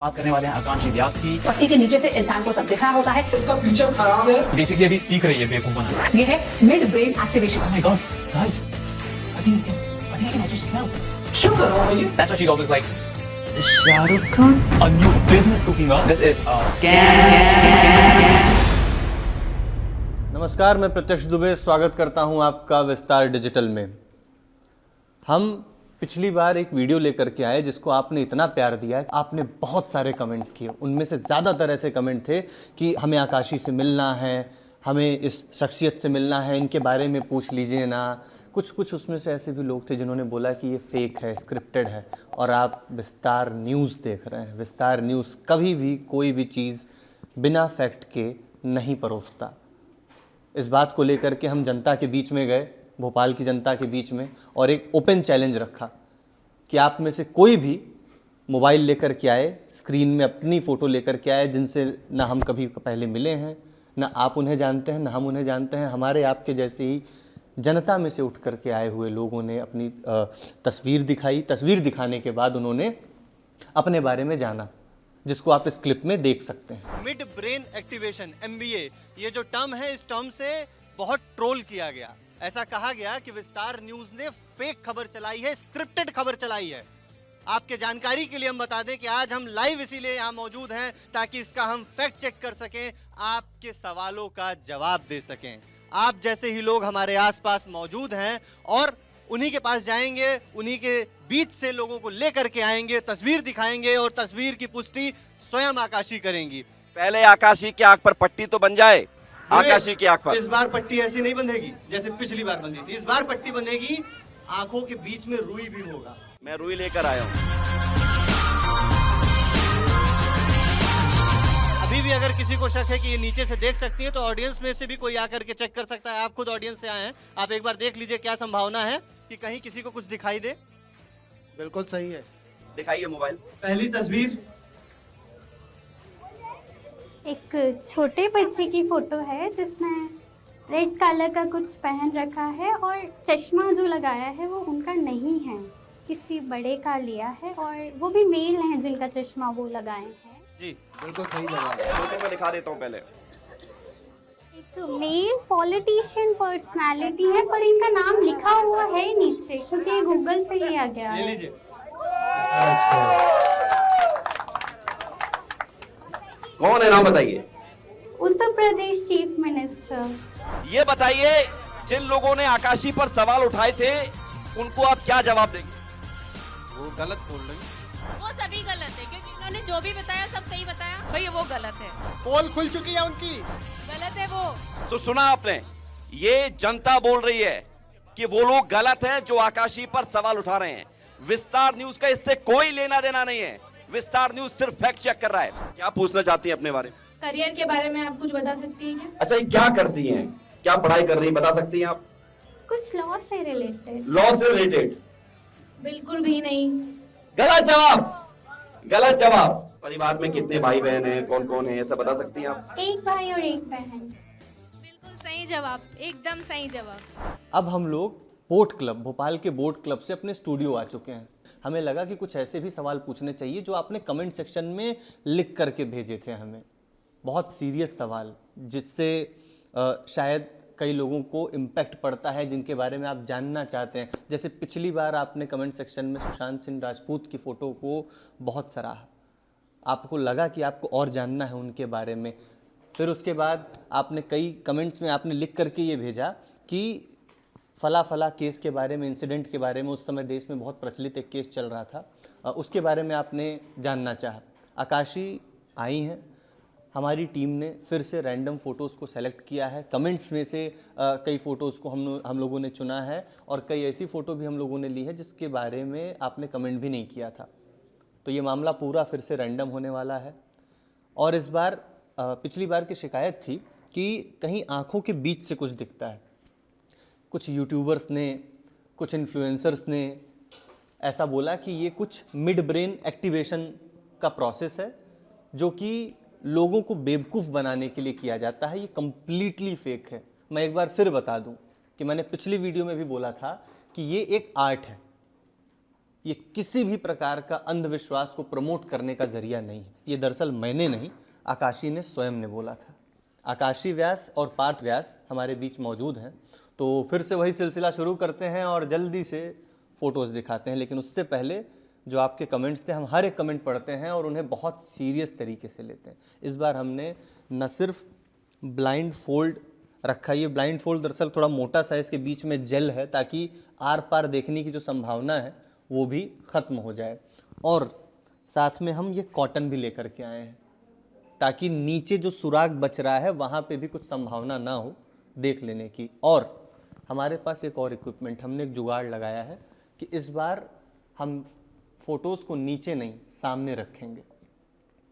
बात करने वाले हैं आकांक्षी व्यास की। पट्टी के नीचे से इंसान को सब दिख रहा होता है। उसका फ्यूचर खराब है। बेसिकली अभी सीख रही है बेवकूफ बनाना। ये है mid brain activation. Oh my God, guys, I think I can also smell. Shut up! That's why she's always like, is Shah Rukh Khan a new business cooking up? This is a scam. नमस्कार, मैं प्रत्यक्ष दुबे स्वागत करता हूं आपका विस्तार digital में। हम पिछली बार एक वीडियो लेकर के आए जिसको आपने इतना प्यार दिया है, आपने बहुत सारे कमेंट्स किए। उनमें से ज़्यादातर ऐसे कमेंट थे कि हमें आकाशी से मिलना है, हमें इस शख्सियत से मिलना है, इनके बारे में पूछ लीजिए ना। कुछ उसमें से ऐसे भी लोग थे जिन्होंने बोला कि ये फेक है, स्क्रिप्टेड है। और आप विस्तार न्यूज़ देख रहे हैं। विस्तार न्यूज़ कभी भी कोई भी चीज़ बिना फैक्ट के नहीं परोसता। इस बात को लेकर के हम जनता के बीच में गए, भोपाल की जनता के बीच में, और एक ओपन चैलेंज रखा कि आप में से कोई भी मोबाइल लेकर के आए, स्क्रीन में अपनी फ़ोटो लेकर के आए जिनसे ना हम कभी पहले मिले हैं, ना आप उन्हें जानते हैं, ना हम उन्हें जानते हैं। हमारे आपके जैसे ही जनता में से उठ कर के आए हुए लोगों ने अपनी तस्वीर दिखाई। तस्वीर दिखाने के बाद उन्होंने अपने बारे में जाना, जिसको आप इस क्लिप में देख सकते हैं। मिड ब्रेन एक्टिवेशन MBA, ये जो टर्म है, इस टर्म से बहुत ट्रोल किया गया। ऐसा कहा गया कि विस्तार न्यूज ने फेक खबर चलाई है, स्क्रिप्टेड खबर चलाई है। आपके जानकारी के लिए हम बता दें कि आज हम लाइव इसीलिए यहाँ मौजूद हैं ताकि इसका हम फैक्ट चेक कर सकें, आपके सवालों का जवाब दे सकें। आप जैसे ही लोग हमारे आसपास मौजूद हैं और उन्हीं के पास जाएंगे, उन्हीं के बीच से लोगों को लेकर के आएंगे, तस्वीर दिखाएंगे और तस्वीर की पुष्टि स्वयं आकाशी करेंगी। पहले आकाशी की आंख पर पट्टी तो बन जाए। आकाशी की आंख पर इस बार पट्टी ऐसी नहीं बंधेगी जैसे पिछली बार बंधी थी। इस बार पट्टी बंधेगी, आंखों के बीच में रुई भी होगा। मैं रुई लेकर आया हूँ। अभी भी अगर किसी को शक है कि ये नीचे से देख सकती है तो ऑडियंस में से भी कोई आकर के चेक कर सकता है। आप खुद ऑडियंस से आए हैं, आप एक बार देख लीजिए क्या संभावना है कि कहीं किसी को कुछ दिखाई दे। बिल्कुल सही है। दिखाइए मोबाइल। पहली तस्वीर एक छोटे बच्चे की फोटो है जिसने रेड कलर का कुछ पहन रखा है और चश्मा जो लगाया है वो उनका नहीं है, किसी बड़े का लिया है, और वो भी मेल हैं जिनका चश्मा वो लगाए हैं। जी बिल्कुल सही जवाब है। फोटो में दिखा देता हूँ पहले। एक मेल पॉलिटिशियन पर्सनालिटी है पर इनका नाम लिखा हुआ है नीचे क्योंकि ये गूगल से लिया गया ले है। लीजिए। कौन है, नाम बताइए। Uttar Pradesh chief minister. ये बताइए, जिन लोगों ने आकाशी पर सवाल उठाए थे उनको आप क्या जवाब देंगे? वो गलत बोल रही। वो सभी गलत है क्योंकि उन्होंने जो भी बताया सब सही बताया। भैया वो गलत है, पोल खुल चुकी है उनकी। गलत है वो। तो सुना आपने, ये जनता बोल रही है कि वो लोग गलत हैं जो आकाशी पर सवाल उठा रहे हैं। विस्तार न्यूज का इससे कोई लेना देना नहीं है। विस्तार न्यूज सिर्फ फैक्ट चेक कर रहा है। क्या पूछना चाहती हैं अपने बारे में? करियर के बारे में आप कुछ बता सकती हैं क्या? अच्छा, ये क्या करती हैं, क्या पढ़ाई कर रही हैं, बता सकती हैं आप? कुछ लॉ से रिलेटेड। लॉ से रिलेटेड? बिल्कुल भी नहीं। गलत जवाब, गलत जवाब। परिवार में कितने भाई बहन हैं, कौन कौन है, ऐसा बता सकती हैं आप? एक भाई और एक बहन। बिल्कुल सही जवाब, एकदम सही जवाब। अब हम लोग बोट क्लब, भोपाल के बोट क्लब से अपने स्टूडियो आ चुके हैं। हमें लगा कि कुछ ऐसे भी सवाल पूछने चाहिए जो आपने कमेंट सेक्शन में लिख करके भेजे थे हमें। बहुत सीरियस सवाल जिससे शायद कई लोगों को इम्पैक्ट पड़ता है, जिनके बारे में आप जानना चाहते हैं। जैसे पिछली बार आपने कमेंट सेक्शन में सुशांत सिंह राजपूत की फ़ोटो को बहुत सराहा। आपको लगा कि आपको और जानना है उनके बारे में। फिर उसके बाद आपने कई कमेंट्स में आपने लिख करके ये भेजा कि फला केस के बारे में, इंसिडेंट के बारे में, उस समय देश में बहुत प्रचलित एक केस चल रहा था, उसके बारे में आपने जानना चाहा। आकाशी आई हैं, हमारी टीम ने फिर से रैंडम फ़ोटोज़ को सेलेक्ट किया है। कमेंट्स में से कई फ़ोटोज़ को हम लोगों ने चुना है और कई ऐसी फ़ोटो भी हम लोगों ने ली है जिसके बारे में आपने कमेंट भी नहीं किया था। तो ये मामला पूरा फिर से रैंडम होने वाला है। और इस बार पिछली बार की शिकायत थी कि कहीं आँखों के बीच से कुछ दिखता है। कुछ यूट्यूबर्स ने, कुछ इन्फ्लुएंसर्स ने ऐसा बोला कि ये कुछ मिड ब्रेन एक्टिवेशन का प्रोसेस है जो कि लोगों को बेवकूफ़ बनाने के लिए किया जाता है। ये कम्प्लीटली फेक है। मैं एक बार फिर बता दूं कि मैंने पिछली वीडियो में भी बोला था कि ये एक आर्ट है। ये किसी भी प्रकार का अंधविश्वास को प्रमोट करने का जरिया नहीं है। ये दरअसल मैंने नहीं, आकाशी ने स्वयं ने बोला था। आकाशी व्यास और पार्थ व्यास हमारे बीच मौजूद हैं, तो फिर से वही सिलसिला शुरू करते हैं और जल्दी से फ़ोटोज़ दिखाते हैं। लेकिन उससे पहले जो आपके कमेंट्स थे, हम हर एक कमेंट पढ़ते हैं और उन्हें बहुत सीरियस तरीके से लेते हैं। इस बार हमने न सिर्फ ब्लाइंड फोल्ड रखा, ये ब्लाइंड फोल्ड दरअसल थोड़ा मोटा सा है, इसके बीच में जेल है ताकि आर पार देखने की जो संभावना है वो भी ख़त्म हो जाए। और साथ में हम ये कॉटन भी लेकर के आए हैं ताकि नीचे जो सुराग बच रहा है वहाँ पे भी कुछ संभावना ना हो देख लेने की। और हमारे पास एक और इक्विपमेंट, हमने एक जुगाड़ लगाया है कि इस बार हम फ़ोटोज़ को नीचे नहीं सामने रखेंगे,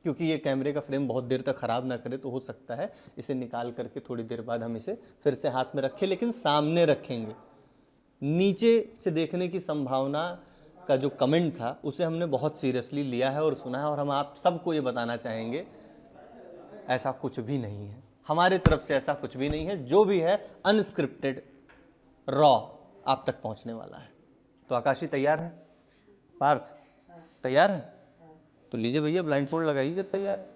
क्योंकि ये कैमरे का फ्रेम बहुत देर तक ख़राब ना करे, तो हो सकता है इसे निकाल करके थोड़ी देर बाद हम इसे फिर से हाथ में रखें, लेकिन सामने रखेंगे। नीचे से देखने की संभावना का जो कमेंट था उसे हमने बहुत सीरियसली लिया है और सुना है, और हम आप सबको ये बताना चाहेंगे ऐसा कुछ भी नहीं है, हमारे तरफ से ऐसा कुछ भी नहीं है। जो भी है अनस्क्रिप्टेड रॉ आप तक पहुंचने वाला है। तो आकाशी तैयार है? पार्थ तैयार है? तो लीजिए भैया, ब्लाइंड फोल्ड लगाइए, तैयार।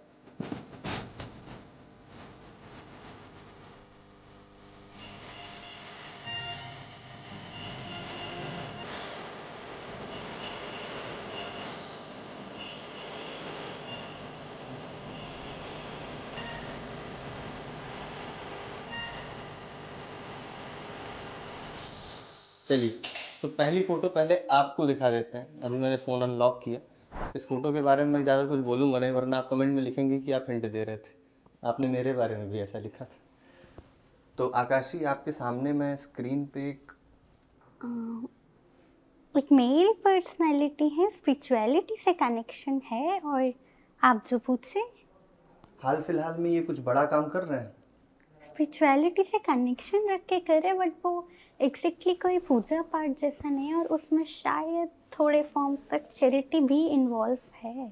चलिए, तो पहली फ़ोटो पहले आपको दिखा देते हैं। अभी मैंने फ़ोन अनलॉक किया। इस फ़ोटो के बारे में मैं ज़्यादा कुछ बोलूँगा नहीं, वरना आप कमेंट में लिखेंगे कि आप हिंट दे रहे थे। आपने मेरे बारे में भी ऐसा लिखा था। तो आकाशी, आपके सामने मैं स्क्रीन पे एक मेल पर्सनालिटी है, स्पिरिचुअलिटी से कनेक्शन है, और आप जो पूछे हाल फिलहाल में ये कुछ बड़ा काम कर रहे हैं। स्पिरिचुअलिटी से कनेक्शन रख के करे, बट वो एग्जैक्टली कोई पूजा पाठ जैसा नहीं है, और उसमें शायद थोड़े फॉर्म तक चैरिटी भी इन्वॉल्व है।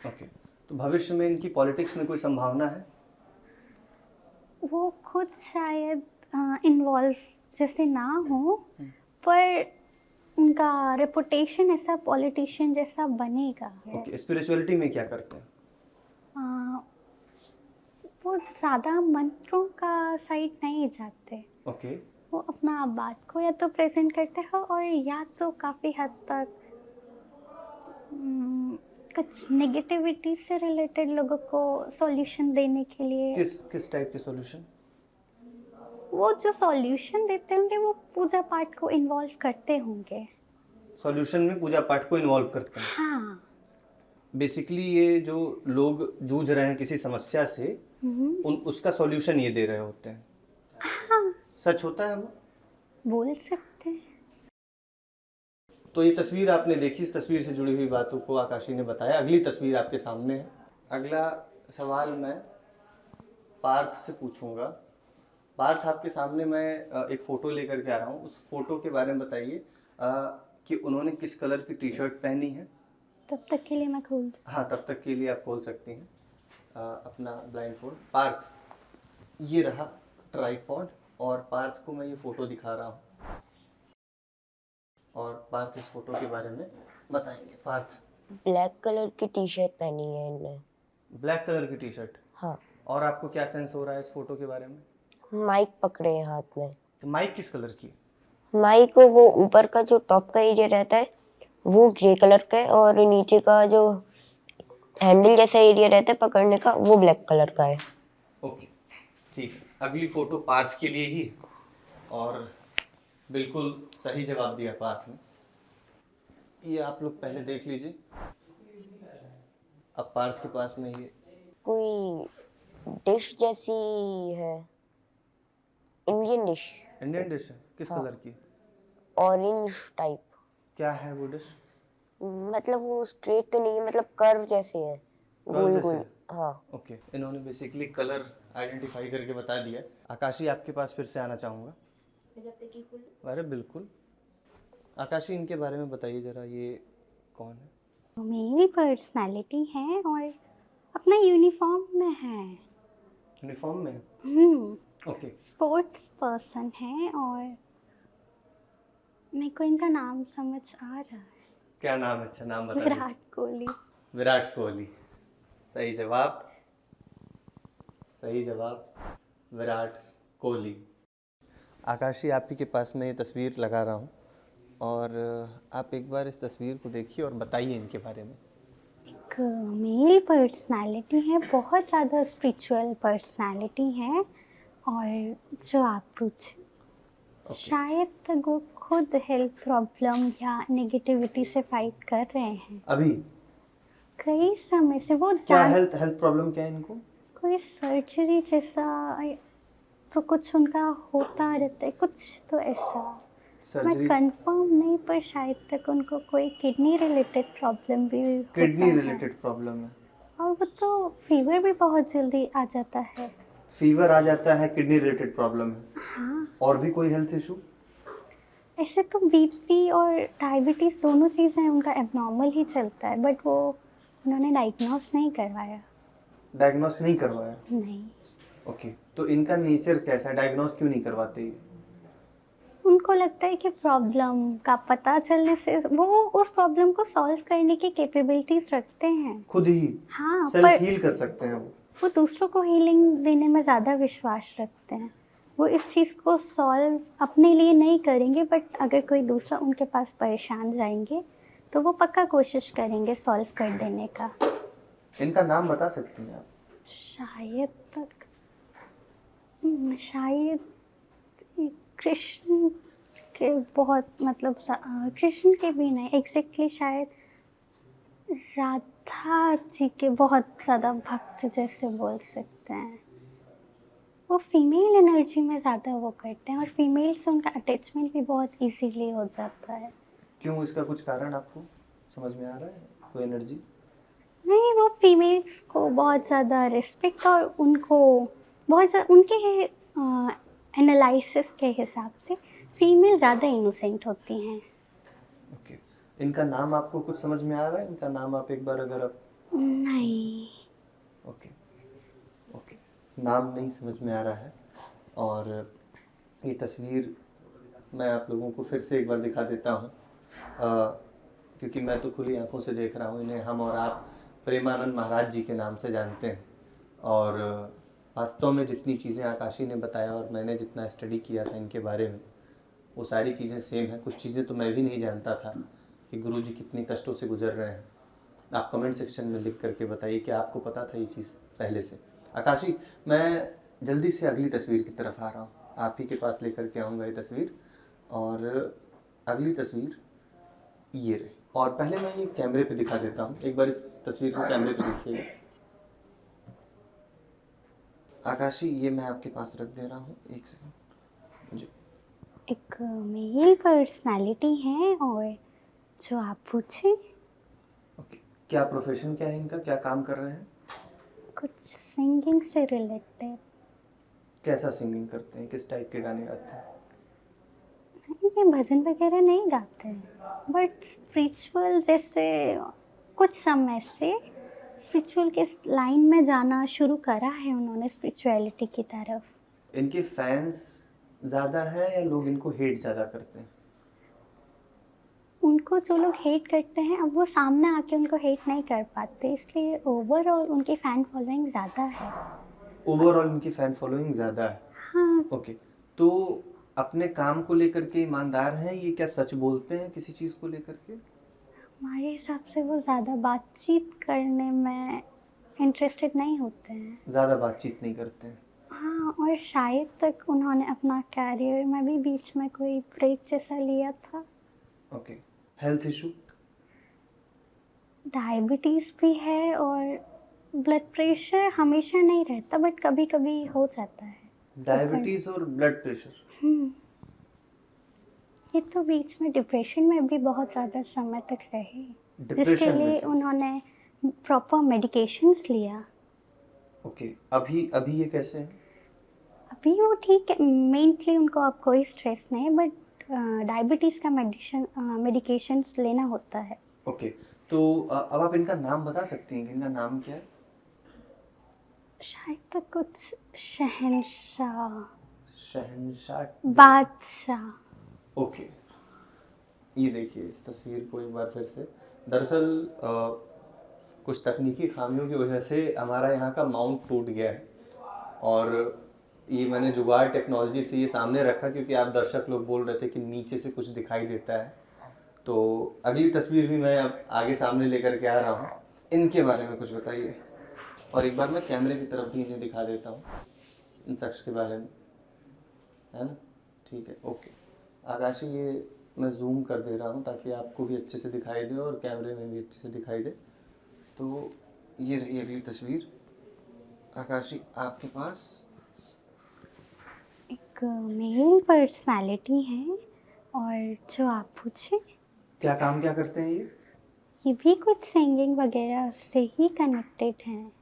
ओके, तो भविष्य में इनकी पॉलिटिक्स में कोई संभावना है? वो खुद शायद इन्वॉल्व जैसे ना हो, पर उनका रेपुटेशन ऐसा पॉलिटिशियन जैसा बनेगा। ओके, स्पिरिचुअलिटी में क्या करते हैं? वो ज़्यादा मंत्रों का साइड नहीं जाते। ओके, वो अपना बात को या तो प्रेजेंट करते हो, और या तो काफ़ी हद तक कुछ नेगेटिविटी से रिलेटेड लोगों को सॉल्यूशन देने के लिए। किस टाइप के सॉल्यूशन? वो जो सॉल्यूशन देते होंगे वो पूजा पाठ को इन्वॉल्व करते होंगे। सॉल्यूशन में पूजा पाठ को इन्वॉल्व करते हैं। हाँ, बेसिकली ये जो लोग जूझ रहे हैं किसी समस्या से, उसका सॉल्यूशन ये दे रहे होते हैं। हाँ, सच होता है वो? बोल सकते हैं। तो ये तस्वीर आपने देखी, इस तस्वीर से जुड़ी हुई बातों को आकाशी ने बताया। अगली तस्वीर आपके सामने है। अगला सवाल मैं पार्थ से पूछूंगा। पार्थ, आपके सामने मैं एक फ़ोटो लेकर के आ रहा हूँ। उस फोटो के बारे में बताइए कि उन्होंने किस कलर की टी शर्ट पहनी है। तब तक के लिए मैं खोल दूँ? हाँ, तब तक के लिए आप खोल सकती हैं अपना ब्लाइंड फोल्ड। पार्थ, ये रहा ट्राइपॉड, और पार्थ को मैं ये फ़ोटो दिखा रहा हूँ, और पार्थ इस फोटो के बारे में बताएंगे। पार्थ, ब्लैक कलर की टी शर्ट पहनी है इनने। ब्लैक कलर की टी शर्ट? हाँ। और आपको क्या सेंस हो रहा है इस फोटो के बारे में? माइक पकड़े हैं हाथ में। तो माइक किस कलर की? माइक वो ऊपर का जो टॉप का एरिया रहता है वो ग्रे कलर का है, और नीचे का जो हैंडल जैसा एरिया रहता है पकड़ने का वो ब्लैक कलर का है। ओके, ठीक है। अगली फोटो पार्थ के लिए ही, और बिल्कुल सही जवाब दिया पार्थ ने। ये आप लोग पहले देख लीजिए। अब पार्थ के पास में ये कोई डिश जैसी है, इंडियन डिश। इंडियन डिश है? किस हाँ। कलर की? Orange type. क्या है वो डिश? मतलब वो स्ट्रेट तो नहीं है, मतलब कर्व जैसे है, गोल जैसे गोल। है? हाँ। ओके, इन्होंने बेसिकली कलर आइडेंटिफाई करके बता दिया। आकाशी, आपके पास फिर से आना चाहूँगा। अरे बिल्कुल। आकाशी, इनके बारे में बताइए ज़रा, ये कौन है? मेरी पर्सनालिटी है और अपना यूनिफॉर्म में है। यूनिफॉर्म में? ओके। स्पोर्ट्स पर्सन है, और मेरे को इनका नाम समझ आ रहा है। क्या नाम है? अच्छा नाम बता विराट कोहली। विराट कोहली। सही जवाब, सही जवाब, विराट कोहली। आकाशी, आप ही के पास मैं ये तस्वीर लगा रहा हूँ और आप एक बार इस तस्वीर को देखिए और बताइए इनके बारे में। एक मेल पर्सनालिटी है, बहुत ज़्यादा स्पिरिचुअल पर्सनालिटी है, और जो आप पूछ शायद तक वो खुद हेल्थ प्रॉब्लम या नेगेटिविटी से फाइट कर रहे हैं अभी कई समय से। वो क्या हेल्थ प्रॉब्लम क्या है इनको? कोई सर्जरी जैसा तो कुछ उनका होता रहता है, कुछ तो ऐसा मैं सर्जरी? कंफर्म नहीं, पर शायद तक उनको कोई किडनी रिलेटेड प्रॉब्लम भी किडनी होता है। रिलेटेड प्रॉब्लम है। और वो तो फीवर भी बहुत जल्दी आ जाता है। फीवर आ जाता है, किडनी रिलेटेड प्रॉब्लम है। हाँ, और भी कोई हेल्थ इशू? ऐसे तो बीपी और डायबिटीज़ दोनों चीज़ें उनका एबनॉर्मल ही चलता है, बट वो उन्होंने डायग्नोस नहीं करवाया। डायग्नोस नहीं करवाया? नहीं, ओके, तो इनका नेचर कैसा है? डायग्नोस क्यों नहीं करवाते ये? उनको लगता है कि प्रॉब्लम का पता चलने से वो उस प्रॉब्लम को सॉल्व करने की कैपेबिलिटीज रखते हैं खुद ही हाँ, सेल्फ हील कर सकते हैं वो दूसरों को हीलिंग देने में ज़्यादा विश्वास रखते हैं। वो इस चीज़ को सॉल्व अपने लिए नहीं करेंगे, बट अगर कोई दूसरा उनके पास परेशान जाएंगे तो वो पक्का कोशिश करेंगे सॉल्व कर देने का। इनका नाम बता सकती हैं आप? शायद कृष्ण के बहुत मतलब कृष्ण के भी नहीं एग्जैक्टली, शायद राधा जी के बहुत ज़्यादा भक्त जैसे बोल सकते हैं। वो फीमेल एनर्जी में ज़्यादा वो करते हैं और फीमेल से उनका अटैचमेंट भी बहुत इजीली हो जाता है। क्यों, इसका कुछ कारण आपको समझ में आ रहा है? कोई एनर्जी? नहीं, वो फीमेल्स को बहुत ज़्यादा रिस्पेक्ट और उनको बहुत ज़्यादा उनके एनालिसिस के हिसाब से फीमेल ज़्यादा इनोसेंट होती हैं। ओके, इनका नाम आपको कुछ समझ में आ रहा है? इनका नाम आप एक बार अगर आप नहीं, ओके ओके, नाम नहीं समझ में आ रहा है। और ये तस्वीर मैं आप लोगों को फिर से एक बार दिखा देता हूँ, क्योंकि मैं तो खुली आंखों से देख रहा हूँ इन्हें। हम और आप प्रेमानंद महाराज जी के नाम से जानते हैं, और वास्तव में जितनी चीज़ें आकाशी ने बताया और मैंने जितना स्टडी किया था इनके बारे में, वो सारी चीज़ें सेम हैं। कुछ चीज़ें तो मैं भी नहीं जानता था कि गुरुजी कितने कष्टों से गुजर रहे हैं। आप कमेंट सेक्शन में लिख करके बताइए कि आपको पता था ये चीज़ पहले से। आकाशी, मैं जल्दी से अगली तस्वीर की तरफ आ रहा हूँ, आप ही के पास लेकर के आऊँगा ये तस्वीर। और अगली तस्वीर ये रही, और पहले मैं ये कैमरे पे दिखा देता हूँ। एक बार इस तस्वीर को कैमरे पे देखिएगा। आकाशी, ये मैं आपके पास रख दे रहा हूँ, एक सेकंड जी। एक मेल पर्सनालिटी है, और जो आप पूछे ओके, क्या प्रोफेशन क्या है इनका, क्या काम कर रहे हैं? कुछ सिंगिंग से रिलेटेड। कैसा सिंगिंग करते हैं, किस टाइप के गाने गाते हैं? ये भजन वगैरह नहीं गाते हैं, बट स्पिरिचुअल जैसे कुछ समय से स्पिरिचुअल के लाइन में जाना शुरू करा है उन्होंने, स्पिरिचुअलिटी की तरफ। इनके फैंस ज़्यादा हैं या लोग इनको हेट ज़्यादा करते हैं? उनको जो लोग हेट करते हैं, अब वो सामने आके उनको हेट नहीं कर पाते, इसलिए ओवरऑल उनकी फ़ैन फॉलोइंग ज़्यादा है। ओवरऑल इनकी फ़ैन फॉलोइंग ज़्यादा है? हाँ। ओके, तो अपने काम को लेकर के ईमानदार हैं ये? क्या सच बोलते हैं किसी चीज़ को लेकर के? हमारे हिसाब से वो ज़्यादा बातचीत करने में इंटरेस्टेड नहीं होते हैं। ज़्यादा बातचीत नहीं करते हैं? हाँ, और शायद तक उन्होंने अपना कैरियर में भी बीच में कोई ब्रेक जैसा लिया था। Okay, health issue? डायबिटीज़ भी है और ब्लड प्रेशर हमेशा नहीं रहता, बट कभी कभी हो जाता है। डायबिटीज़ और ब्लड प्रेशर? ये तो बीच में डिप्रेशन में भी बहुत ज़्यादा समय तक रहे, जिसके डिप्रेशन में लिए थे? उन्होंने प्रॉपर मेडिकेशंस लिया। ओके, अभी ये कैसे हैं? अभी वो ठीक है, मेंटली उनको अब कोई स्ट्रेस नहीं है, बट डायबिटीज़ का मेडिकेशंस लेना होता है। ओके, तो अब आप इनका नाम बता सकती हैं कि इनका नाम क्या है? शायद तक कुछ शहंशाह, शहंशाह, बादशाह। ओके, ये देखिए इस तस्वीर को एक बार फिर से। दरअसल कुछ तकनीकी खामियों की वजह से हमारा यहाँ का माउंट टूट गया है और ये मैंने जुगाड़ टेक्नोलॉजी से ये सामने रखा क्योंकि आप दर्शक लोग बोल रहे थे कि नीचे से कुछ दिखाई देता है। तो अगली तस्वीर भी मैं अब आगे सामने लेकर के आ रहा हूँ। इनके बारे में कुछ बताइए और एक बार मैं कैमरे की तरफ भी इन्हें दिखा देता हूँ इन शख्स के बारे में, है ना? ठीक है, ओके। आकाशी, ये मैं जूम कर दे रहा हूँ ताकि आपको भी अच्छे से दिखाई दे और कैमरे में भी अच्छे से दिखाई दे। तो ये रही अगली तस्वीर। आकाशी, आपके पास एक मेल पर्सनालिटी है और जो आप पूछे क्या काम क्या करते हैं ये भी कुछ सिंगिंग वगैरह से ही कनेक्टेड हैं।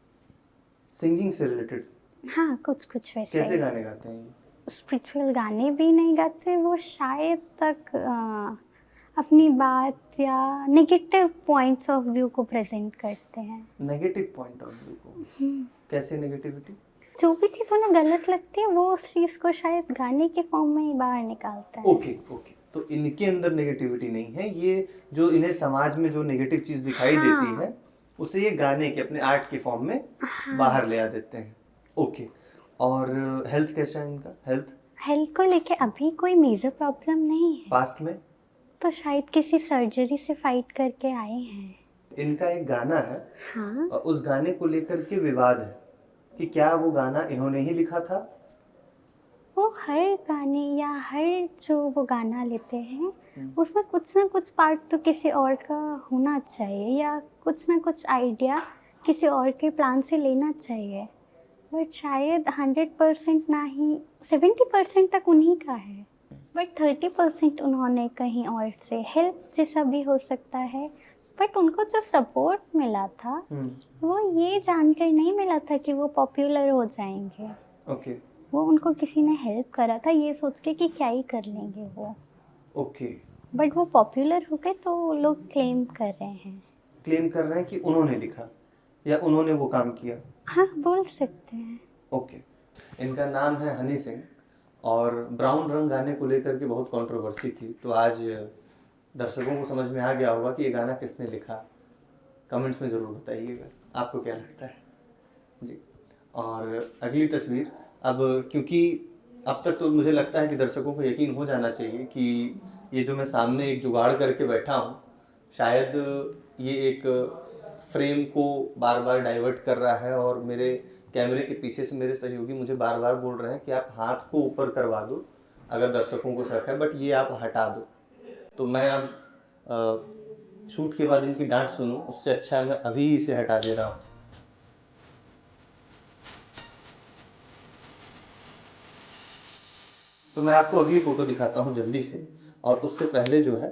सिंगिंग से रिलेटेड? हाँ, कुछ कुछ वैसे। कैसे गाने गाते हैं ये? स्पिरिचुअल गाने भी नहीं गाते वो, शायद तक अपनी बात या नेगेटिव पॉइंट्स ऑफ व्यू को प्रेजेंट करते हैं। नेगेटिव पॉइंट ऑफ व्यू को? कैसे नेगेटिविटी? जो भी चीज़ उन्हें गलत लगती है वो उस चीज़ को शायद गाने के फॉर्म में ही बाहर निकालता है। ओके ओके, तो इनके अंदर नेगेटिविटी नहीं है, ये जो इन्हें समाज में जो नेगेटिव चीज़ दिखाई देती है उसे ये गाने के अपने आर्ट के फॉर्म में बाहर ले आ देते हैं। ओके, और हेल्थ कैसा है इनका? हेल्थ को लेके अभी कोई मेजर प्रॉब्लम नहीं है। पास्ट में तो शायद किसी सर्जरी से फाइट करके आए हैं। इनका एक गाना है, हाँ, और उस गाने को लेकर के विवाद है कि क्या वो गाना इन्होंने ही लिखा था। वो हर गाने या हर जो वो गाना लेते हैं उसमें कुछ ना कुछ पार्ट तो किसी और का होना चाहिए या कुछ ना कुछ आइडिया किसी और के प्लान से लेना चाहिए, बट शायद 100% ना ही 70% तक उन्हीं का है, बट 30% उन्होंने कहीं और से हेल्प जैसा भी हो सकता है। बट उनको जो सपोर्ट मिला था वो ये जानकर नहीं मिला था कि वो पॉपुलर हो जाएंगे। ओके, वो उनको किसी ने हेल्प करा था ये सोच के कि क्या ही कर लेंगे वो। ओके, बट वो पॉपुलर हो गए तो लोग क्लेम कर रहे हैं कि उन्होंने लिखा या उन्होंने वो काम किया। हाँ, बोल सकते हैं। ओके, इनका नाम है हनी सिंह और ब्राउन रंग गाने को लेकर के बहुत कंट्रोवर्सी थी, तो आज दर्शकों को समझ में आ गया होगा कि ये गाना किसने लिखा। कमेंट्स में ज़रूर बताइएगा आपको क्या लगता है जी। और अगली तस्वीर, अब क्योंकि अब तक तो मुझे लगता है कि दर्शकों को यकीन हो जाना चाहिए कि ये जो मैं सामने एक जुगाड़ करके बैठा हूँ, शायद ये एक फ्रेम को बार बार डाइवर्ट कर रहा है और मेरे कैमरे के पीछे से मेरे सहयोगी मुझे बार बार बोल रहे हैं कि आप हाथ को ऊपर करवा दो अगर दर्शकों को शक है, बट ये आप हटा दो। तो मैं अब शूट के बाद इनकी डांट सुनूं उससे अच्छा मैं अभी इसे हटा दे रहा हूँ। तो मैं आपको अगली फ़ोटो दिखाता हूँ जल्दी से, और उससे पहले जो है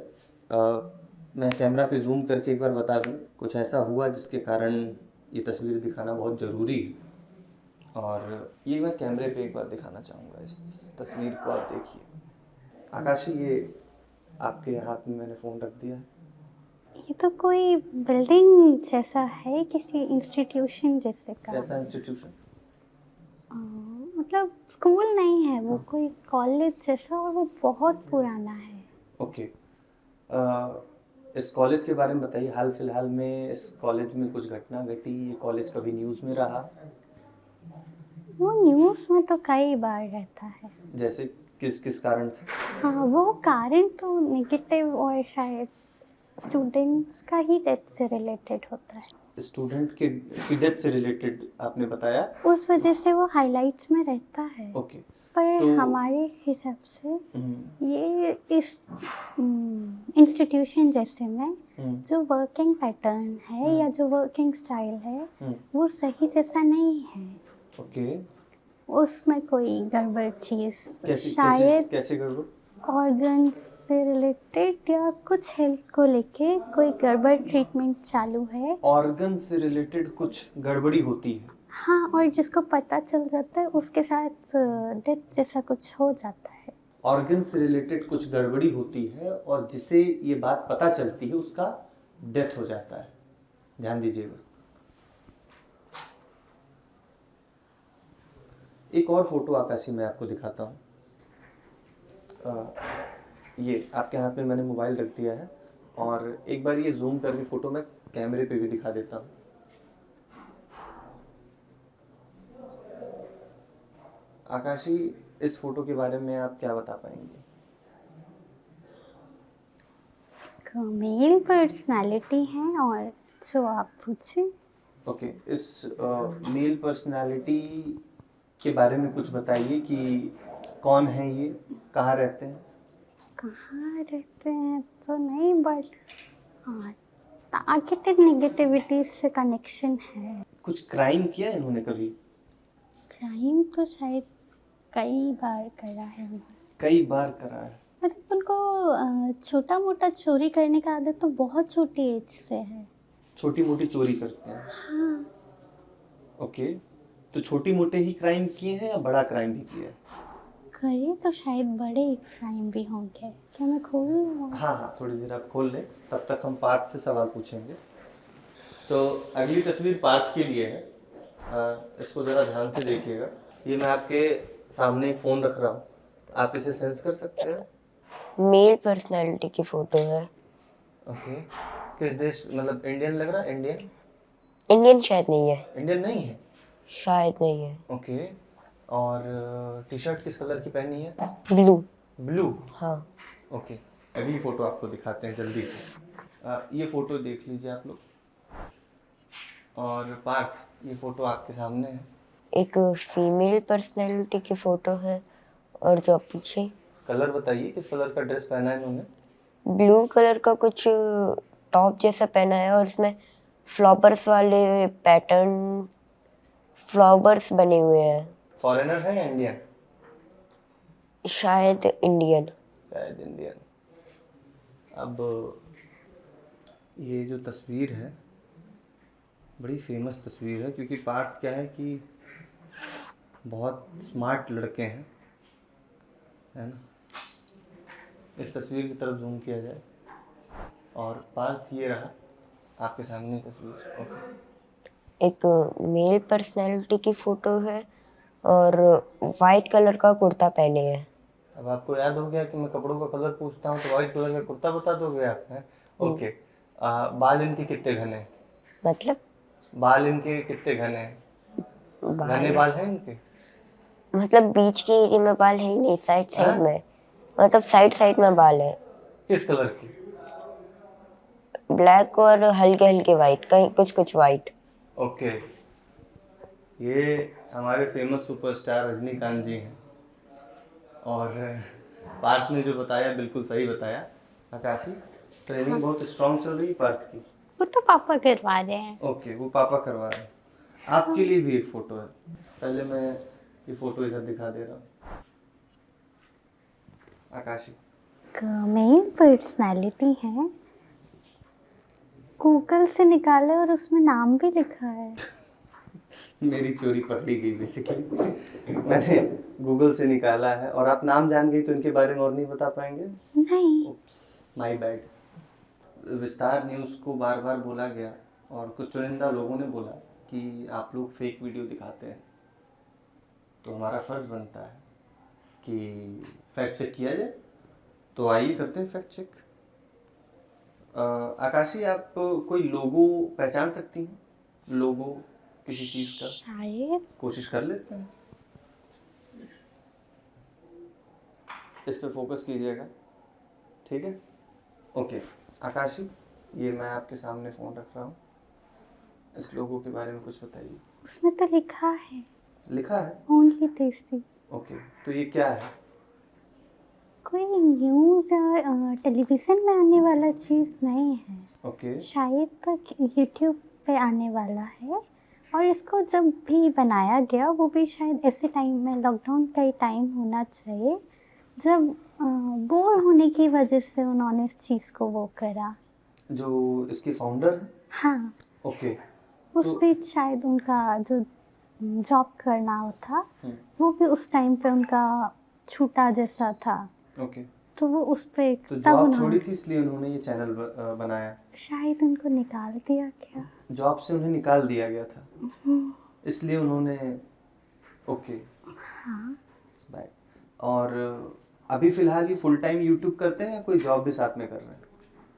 मैं कैमरा पे जूम करके एक बार बता दूँ कुछ ऐसा हुआ जिसके कारण ये तस्वीर दिखाना बहुत ज़रूरी है। और ये मैं कैमरे पे एक बार दिखाना चाहूँगा इस तस्वीर को, आप देखिए। आकाशी, ये आपके हाथ में मैंने फ़ोन रख दिया है। ये तो कोई बिल्डिंग जैसा है, किसी इंस्टीट्यूशन जैसे का। कैसा इंस्टीट्यूशन? मतलब स्कूल नहीं है वो, कोई कॉलेज जैसा, और वो बहुत पुराना है। ओके, इस कॉलेज के बारे में बताइए। हाल फिलहाल में इस कॉलेज में कुछ घटना घटी? ये कॉलेज कभी न्यूज़ में रहा? वो न्यूज़ में तो कई बार रहता है। जैसे किस कारण से? हाँ, वो कारण तो नेगेटिव और शायद स्टूडेंट्स का ही डेथ से रिलेटेड होता है। स्टूडेंट की डेथ से रिलेटेड आपने बताया, उस वजह से वो हाइलाइट्स में रहता है। ओके, पर तो हमारे हिसाब से ये इस इंस्टीट्यूशन जैसे में जो वर्किंग पैटर्न है या जो वर्किंग स्टाइल है वो सही जैसा नहीं है। ओके, उसमें कोई गड़बड़ चीज़ शायद कैसे गड़बड़? ऑर्गन से रिलेटेड या कुछ हेल्थ को लेके कोई गड़बड़ ट्रीटमेंट चालू है। ऑर्गन से रिलेटेड कुछ गड़बड़ी होती है? हाँ, और जिसको पता चल जाता है उसके साथ डेथ जैसा कुछ हो जाता है। ऑर्गन से रिलेटेड कुछ गड़बड़ी होती है और जिसे ये बात पता चलती है उसका डेथ हो जाता है। ध्यान दीजिएगा। एक और फोटो आकाशी मैं आपको दिखाता हूँ। ये आपके हाथ में मैंने मोबाइल रख दिया है और एक बार ये जूम करके फ़ोटो मैं कैमरे पे भी दिखा देता हूँ। आकाशी, इस फोटो के बारे में आप क्या बता पाएंगे? मेल पर्सनालिटी है और जो आप पूछे। ओके, इस मेल पर्सनालिटी के बारे में कुछ बताइए कि कौन है ये, कहाँ रहते हैं? कहाँ रहते हैं तो नहीं, बट टारगेटेड नेगेटिविटी से कनेक्शन है। कुछ क्राइम किया है इन्होंने कभी? क्राइम तो शायद कई बार करा है उन्होंने। कई बार करा है? मतलब उनको छोटा मोटा चोरी करने का आदत तो बहुत छोटी एज से है। छोटी मोटी चोरी करते हैं? हाँ। ओके, तो छोटी मोटे ही क्राइम किए हैं या बड़ा क्राइम भी किया है? करे तो शायद बड़े क्राइम भी होंगे। क्या मैं खोल लूँ? हाँ, थोड़ी देर आप खोल लें, तब तक हम पार्थ से सवाल पूछेंगे। तो अगली तस्वीर पार्थ के लिए है, इसको ज़रा ध्यान से देखिएगा। ये मैं आपके सामने एक फ़ोन रख रहा हूँ, आप इसे सेंस कर सकते हैं? मेल पर्सनालिटी की फोटो है। ओके, किस देश, मतलब इंडियन लग रहा है? इंडियन शायद नहीं है। इंडियन नहीं है? शायद नहीं है। ओके, और टी शर्ट किस कलर की पहनी है? ब्लू। ब्लू? हाँ। ओके, अगली फ़ोटो आपको दिखाते हैं जल्दी से। ये फ़ोटो देख लीजिए आप लोग। और पार्थ, ये फ़ोटो आपके सामने है। एक फीमेल पर्सनालिटी की फोटो है और जो पीछे कलर बताइए, किस कलर का ड्रेस पहना है इन्होंने? ब्लू कलर का कुछ टॉप जैसा पहना है और इसमें फ्लावर्स वाले पैटर्न फ्लावर्स बने हुए हैं। फॉरेनर है या इंडियन? शायद इंडियन। शायद इंडियन। अब ये जो तस्वीर है बड़ी फेमस तस्वीर है, क्योंकि पार्थ क्या है कि बहुत स्मार्ट लड़के हैं, है ना? इस तस्वीर की तरफ जूम किया जाए और पार्थ ये रहा आपके सामने तस्वीर। ओके, एक मेल पर्सनालिटी की फोटो है और वाइट कलर का कुर्ता पहने हैं। अब आपको याद हो गया कि मैं कपड़ों का कलर पूछता हूँ तो वाइट कलर का कुर्ता बता दोगे आप, हैं? ओके, बाल इनके कितने घने? मतलब बाल इनके कितने घने हैं? घने बाल हैं इनके? मतलब बीच के एरिया में बाल है ही नहीं, साइड साइड में, मतलब साइड साइड में बाल है। किस कलर की? ब्लैक और हल्के हल्के वाइट, कहीं कुछ कुछ वाइट। ओके, ये हमारे फेमस सुपरस्टार रजनीकांत जी हैं और पार्थ ने जो बताया बिल्कुल सही बताया। आकाशी, ट्रेनिंग बहुत स्ट्रांग चल रही है पार्थ की? वो तो पापा करवा रहे हैं। ओके, वो पापा करवा रहे हैं। आपके लिए भी एक फ़ोटो है, पहले मैं ये फ़ोटो इधर दिखा दे रहा हूँ। आकाशी, मेल पर्सनालिटी है, गूगल से निकाले और उसमें नाम भी लिखा है। मेरी चोरी पकड़ी गई बेसिकली। मैंने गूगल से निकाला है और आप नाम जान गई तो इनके बारे में और नहीं बता पाएंगे? नहीं। My bad. विस्तार न्यूज़ को बार बार बोला गया और कुछ चुनिंदा लोगों ने बोला कि आप लोग फेक वीडियो दिखाते हैं, तो हमारा फ़र्ज़ बनता है कि फैक्ट चेक किया जाए। तो आइए करते हैं फैक्ट चेक। आकाशी, आप कोई लोगो पहचान सकती हैं? लोगो किसी चीज़ का? शायद। कोशिश कर लेते हैं। इस पे फोकस कीजिएगा, ठीक है? ओके, आकाशी, ये मैं आपके सामने फ़ोन रख रहा हूँ, इस लोगो के बारे में कुछ बताइए। उसमें तो लिखा है। लिखा है? ओनली देसी। ओके, तो ये क्या है? कोई न्यूज़ या टेलीविज़न में आने वाला चीज़ नहीं है। ओके, शायद तक यूट्यूब पे आने वाला है और इसको जब भी बनाया गया वो भी शायद ऐसे टाइम में, लॉकडाउन का ही टाइम होना चाहिए, जब बोर होने की वजह से उन्होंने इस चीज़ को वो करा। जो इसके फाउंडर हैं? हाँ। ओके, उस बीच शायद उनका जो जॉब करना था वो भी उस टाइम पे उनका छूटा जैसा था। ओके, तो वो उस पे तो जॉब छोड़ी थी इसलिए उन्होंने ये चैनल बनाया? शायद उनको निकाल दिया गया। जॉब से उन्हें निकाल दिया गया था इसलिए उन्होंने, ओके, हाँ। बैड। और अभी फिलहाल ये फुल टाइम यूट्यूब करते हैं या कोई जॉब भी साथ में कर रहे हैं?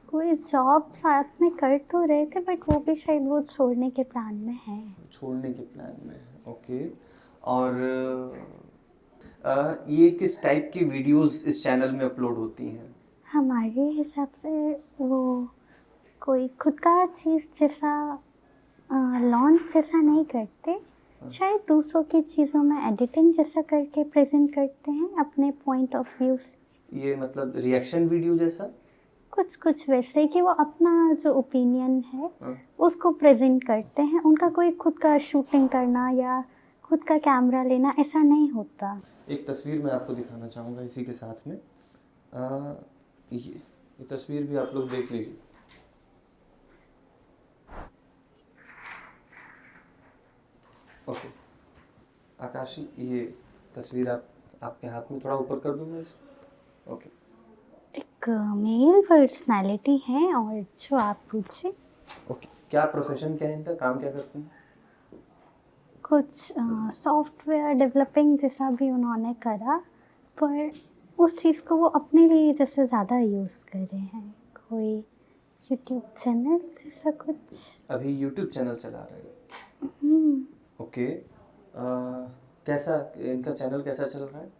कोई जॉब साथ में कर तो रहे थे बट वो भी शायद वो छोड़ने के प्लान में है। छोड़ने के प्लान में है, ओके। और ये किस टाइप की वीडियोस इस चैनल में अपलोड होती हैं? हमारे हिसाब से वो कोई खुद का चीज़ जैसा लॉन्च जैसा नहीं करते, शायद दूसरों की चीज़ों में एडिटिंग जैसा करके प्रेजेंट करते हैं अपने पॉइंट ऑफ व्यू से। ये मतलब रिएक्शन वीडियो जैसा? कुछ वैसे कि वो अपना जो ओपिनियन है हाँ। उसको प्रेजेंट करते हैं। उनका कोई खुद का शूटिंग करना या खुद का कैमरा लेना ऐसा नहीं होता। एक तस्वीर मैं आपको दिखाना चाहूँगा इसी के साथ में। ये तस्वीर भी आप लोग देख लीजिए। ओके आकाशी, ये तस्वीर आपके हाथ में थोड़ा ऊपर कर दूँ मैं इसे? ओके। एक मेल पर्सनालिटी है और जो आप पूछे ओके, क्या प्रोफेशन क्या है इनका, काम क्या करते हैं? कुछ सॉफ्टवेयर डेवलपिंग जैसा भी उन्होंने करा, पर उस चीज़ को वो अपने लिए जैसे ज़्यादा यूज़ कर रहे हैं। कोई यूट्यूब चैनल जैसा कुछ। अभी यूट्यूब चैनल चला रहे हैं? ओके। कैसा इनका चैनल कैसा चल रहा है?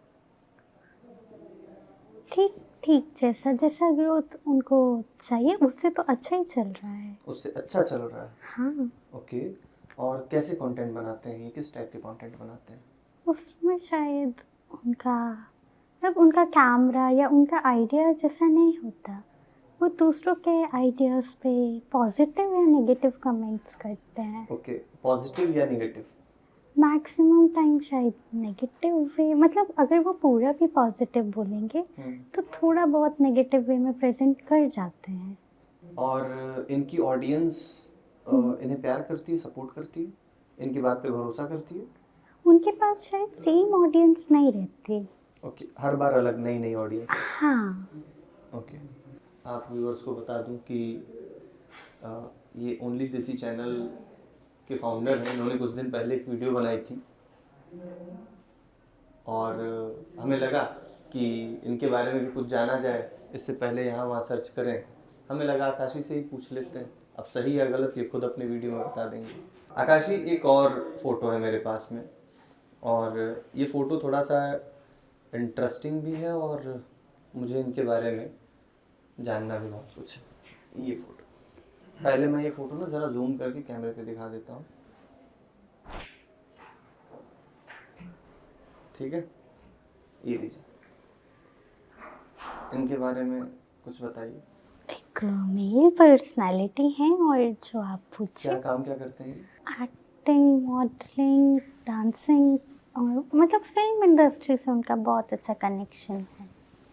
ठीक ठीक जैसा जैसा ग्रोथ उनको चाहिए उससे तो अच्छा ही चल रहा है। उससे अच्छा चल रहा है? हाँ। ओके। और कैसे कंटेंट बनाते हैं ये, किस टाइप के कंटेंट बनाते हैं? उसमें शायद उनका कैमरा या उनका आइडिया जैसा नहीं होता। वो दूसरों के आइडियाज़ पे पॉजिटिव या नेगेटिव कमेंट्स करते हैं। ओके, पॉजिटिव या नेगेटिव? मैक्सिमम टाइम शायद नेगेटिव वे, मतलब अगर वो पूरा भी पॉजिटिव बोलेंगे तो थोड़ा बहुत नेगेटिव वे में प्रेजेंट कर जाते हैं। और इनकी ऑडियंस इन्हें प्यार करती है, सपोर्ट करती है, इनकी बात पे भरोसा करती है? उनके पास शायद सेम ऑडियंस नहीं रहती। ओके, हर बार अलग नई ऑडियंस? हाँ। ओके, आप व्यूअर्स को बता दूं कि ये ओनली देसी चैनल के फाउंडर हैं। इन्होंने कुछ दिन पहले एक वीडियो बनाई थी और हमें लगा कि इनके बारे में भी कुछ जाना जाए, इससे पहले यहाँ वहाँ सर्च करें। हमें लगा आकाशी से ही पूछ लेते हैं, अब सही या गलत ये खुद अपने वीडियो में बता देंगे। आकाशी, एक और फ़ोटो है मेरे पास में और ये फ़ोटो थोड़ा सा इंटरेस्टिंग भी है और मुझे इनके बारे में जानना भी बहुत कुछ है। ये फ़ोटो, पहले मैं ये फ़ोटो ना ज़रा जूम करके कैमरे पे दिखा देता हूँ, ठीक है? ये लीजिए, इनके बारे में कुछ बताइए। एक मेल पर्सनालिटी है और जो आप पूछे काम क्या करते हैं? एक्टिंग, मॉडलिंग, डांसिंग और मतलब फिल्म इंडस्ट्री से उनका बहुत अच्छा कनेक्शन है।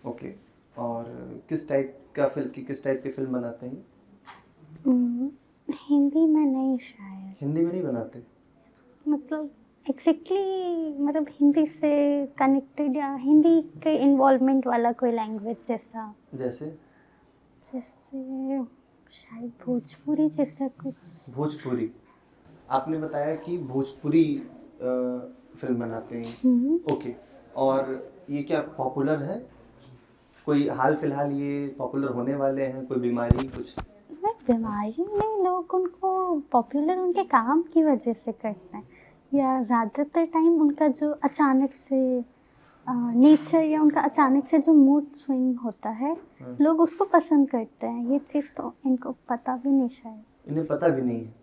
ओके, और किस टाइप की फिल्म बनाते हैं? हिंदी में नहीं शायद। हिंदी में नहीं बनाते? मतलब एग्जैक्टली मतलब हिंदी से कनेक्टेड या हिंदी के इन्वॉल्वमेंट वाला कोई लैंग्वेज जैसा। जैसे शायद भोजपुरी जैसा कुछ। भोजपुरी? आपने बताया कि भोजपुरी फिल्म बनाते हैं। ओके, और ये क्या पॉपुलर है? कोई हाल फिलहाल ये पॉपुलर होने वाले हैं? कोई बीमारी कुछ? नहीं, बीमारी नहीं, लोग उनको पॉपुलर उनके काम की वजह से करते हैं या ज़्यादातर टाइम उनका जो अचानक से नेचर या उनका अचानक से जो मूड स्विंग होता है, लोग उसको पसंद करते हैं। ये चीज़ तो इनको पता भी नहीं शायद। इन्हें पता भी नहीं है?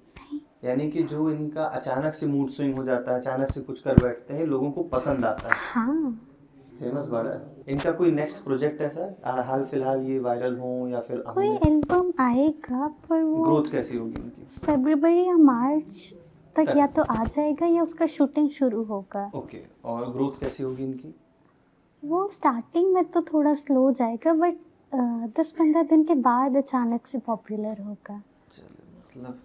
यानी कि जो इनका अचानक से मूड स्विंग हो जाता है, अचानक से कुछ कर बैठते हैं, लोगों को पसंद आता है। हाँ। फेमस बड़ा है। इनका कोई नेक्स्ट प्रोजेक्ट ऐसा हाल फिलहाल ये वायरल हो या फिर कोई एल्बम आएगा, पर वो ग्रोथ कैसी होगी इनकी? फरवरी या मार्च तक या तो आ जाएगा या उसका शूटिंग शुरू होगा। ओके, और ग्रोथ कैसी होगी इनकी? वो स्टार्टिंग में तो थोड़ा स्लो जाएगा बट 10-15 दिन के बाद अचानक से पॉपुलर होगा। चलो, मतलब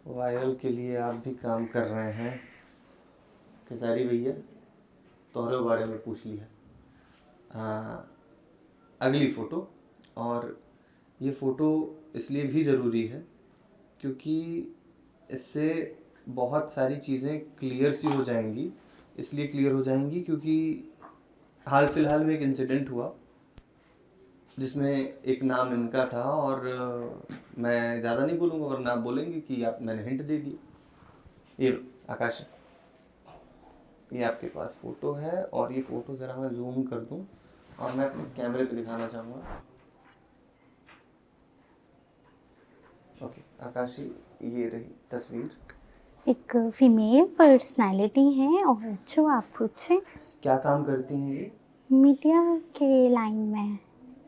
वायरल के लिए आप भी काम कर रहे हैं। खेसारी भैया तोहरे बारे में पूछ लिया। अगली फ़ोटो, और ये फ़ोटो इसलिए भी ज़रूरी है क्योंकि इससे बहुत सारी चीज़ें क्लियर सी हो जाएंगी। इसलिए क्लियर हो जाएंगी क्योंकि हाल फिलहाल में एक इंसिडेंट हुआ जिसमें एक नाम इनका था और मैं ज़्यादा नहीं बोलूँगा वरना आप बोलेंगे कि आप मैंने हिंट दे दी। ये लो, आकाश, ये आपके पास फ़ोटो है और ये फ़ोटो ज़रा मैं जूम कर दूँ और मैं अपने कैमरे पे दिखाना चाहूँगा। ओके आकाशी, ये रही तस्वीर। एक फीमेल पर्सनालिटी है और जो आप पूछे क्या काम करती हैं ये? मीडिया के लाइन में,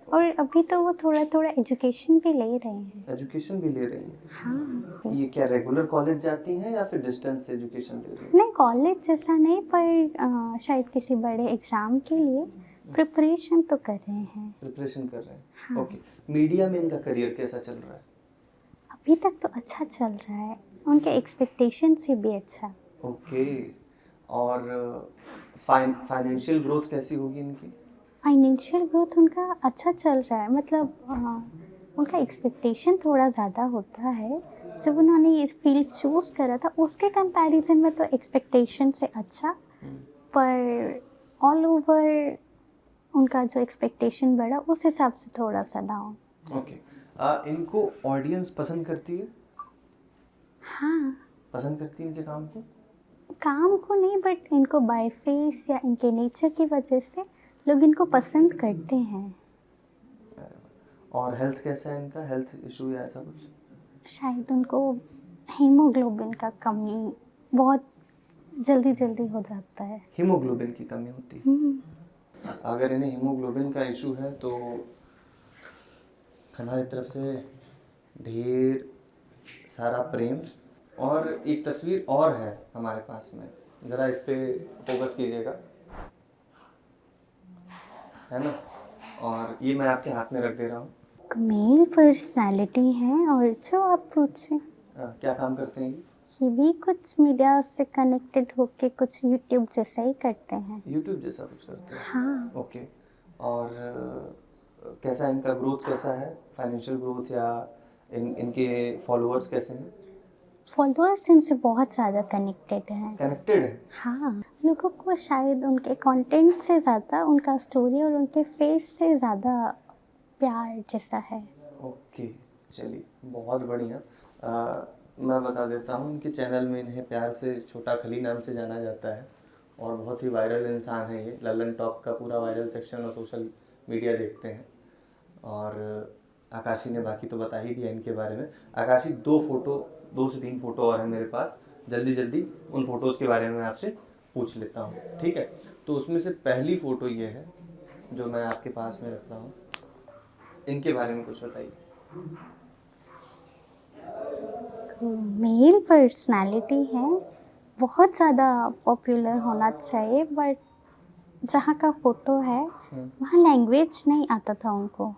और अभी तो वो थोड़ा थोड़ा एजुकेशन भी ले रहे हैं। एजुकेशन भी ले रही हैं? हाँ, ये क्या रेगुलर कॉलेज जाती हैं या फिर डिस्टेंस एजुकेशन ले रही हैं? नहीं कॉलेज जैसा नहीं, पर शायद किसी बड़े एग्ज़ाम के लिए प्रिपरेशन तो कर रहे हैं। प्रिपरेशन कर रहे हैं। हाँ। ओके, मीडिया में इनका करियर कैसा चल रहा है? अभी तक तो अच्छा चल रहा है, उनके एक्सपेक्टेशन से भी अच्छा। ओके, और फाइनेंशियल ग्रोथ कैसी होगी इनकी? फाइनेंशियल ग्रोथ उनका अच्छा चल रहा है, मतलब उनका एक्सपेक्टेशन थोड़ा ज़्यादा होता है। जब उन्होंने ये फील्ड चूज़ करा था उसके कंपैरिजन में तो एक्सपेक्टेशन से अच्छा, पर ऑल ओवर उनका जो एक्सपेक्टेशन बढ़ा उस हिसाब से थोड़ा सा डाउन। ओके, इनको ऑडियंस पसंद करती है? हाँ, पसंद करती है इनके काम को? काम को नहीं, बट इनको बाय फेस या इनके नेचर की वजह से लोग इनको पसंद करते हैं। और हेल्थ कैसा है इनका? हेल्थ इशू या ऐसा कुछ? शायद उनको हीमोग्लोबिन का कमी बहुत जल्दी जल्दी हो जाता है। हीमोग्लोबिन की कमी होती है। अगर इन्हें हीमोग्लोबिन का इशू है तो हमारी तरफ से ढेर सारा प्रेम। और एक तस्वीर और है हमारे पास में, ज़रा इस पे फोकस कीजिएगा, है ना? और ये मैं आपके हाथ में रख दे रहा हूँ। मेल पर्सनालिटी है और जो आप पूछें क्या काम करते हैं ये भी कुछ मीडिया से कनेक्टेड होके कुछ यूट्यूब जैसा ही करते हैं। यूट्यूब जैसा कुछ करते हैं? हाँ। ओके, और कैसा इनका ग्रोथ कैसा है? फाइनेंशियल ग्रोथ या इनके फॉलोअर्स कैसे हैं? फॉलोअर्स इनसे बहुत ज़्यादा कनेक्टेड हैं। कनेक्टेड है? हाँ, लोगों को शायद उनके कंटेंट से ज़्यादा उनका स्टोरी और उनके फेस से ज़्यादा प्यार जैसा है। ओके, चलिए बहुत बढ़िया। मैं बता देता हूँ, इनके चैनल में इन्हें प्यार से छोटा खली नाम से जाना जाता है और बहुत ही वायरल इंसान है ये। ललन टॉप का पूरा वायरल सेक्शन और सोशल मीडिया देखते हैं। और आकाशी ने बाकी तो बता ही दिया इनके बारे में। आकाशी, 2 से 3 फ़ोटो और हैं मेरे पास, जल्दी जल्दी उन फ़ोटोज़ के बारे में मैं आपसे पूछ लेता हूँ, ठीक है? तो उसमें से पहली फ़ोटो ये है जो मैं आपके पास में रख रहा हूँ। इनके बारे में कुछ बताइए। मेल पर्सनालिटी है, बहुत ज़्यादा पॉपुलर होना चाहिए, बट जहाँ का फ़ोटो है वहाँ लैंग्वेज नहीं आता था उनको।